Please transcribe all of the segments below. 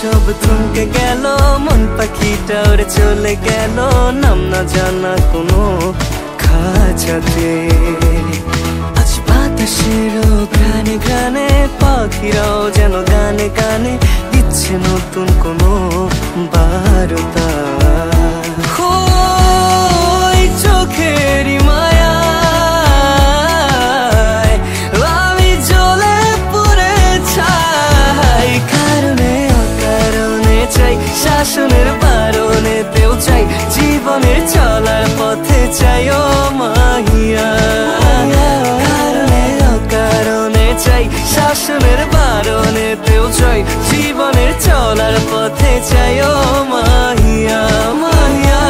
সব থমকে গেল, মন পাখিটা উড়ে চলে গেল নাম না জানা কোনো খাঁচাতে। আজ বাতাসের ঘ্রাণে ঘ্রাণে পাখিরাও যেন গানে গানে দিচ্ছে নতুন কোনো বার্তা। চোখেরই মায়ায় আমি জ্বলে পুড়ে ছাই, কারণে অকারণে চাই, শাসনের বারণেতেও চাই, জীবনের চলার পথে চাই ও মাহিয়া। কারণে অকারণে চাই, শাসনের বারণেতেও চাই, জীবনের চলার পথে চাই ও মাহিয়া মাহিয়া।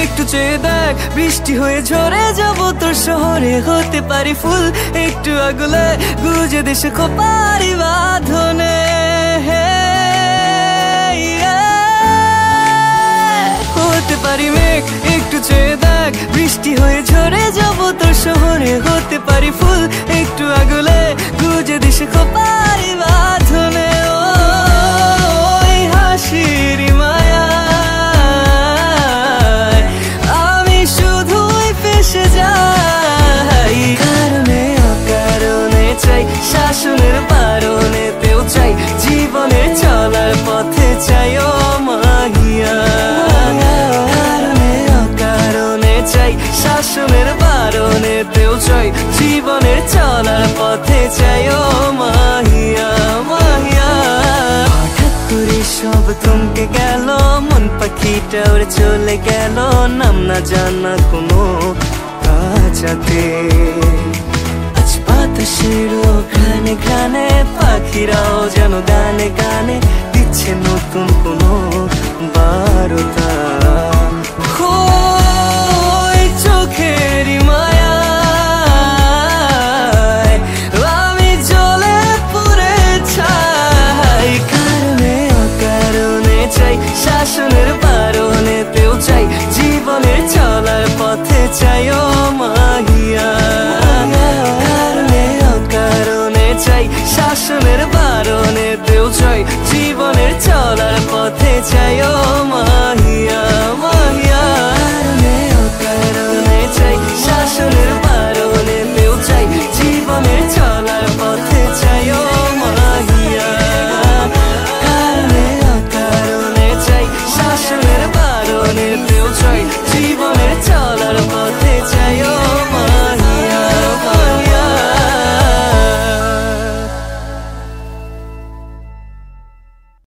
একটু চেয়ে দেখ, বৃষ্টি হয়ে ঝরে যাব তোর শহরে। হতে পারি ফুল একটু আগুলে, গুজে দেশে খোপারি বাঁধনে। হতে পারি মেঘ, একটু চেয়ে দেখ, বৃষ্টি হয়ে ঝরে যাব তোর শহরে। হতে পারি ফুল একটু আগুলে, গুজে দেশে খোপারি বাঁধনে। ওই হাসির মায়া শাসনের বারণেতেও চাই, জীবনের চলার পথে চাই ও মাহিয়া। কারণে অকারণে চাই, শাসনের বারণেতেও চাই, জীবনের চলার পথে চাই ও মাহিয়া মাহিয়া। হঠাৎ করে সব থমকে গেল, মন পাখিটা উড়ে চলে গেল নাম না জানা কোনো খাঁচাতে। বাতাসের ঘ্রাণে ঘ্রাণে পাখিরাও যেন গানে গানে দিচ্ছে নতুন কোনো বার্তা।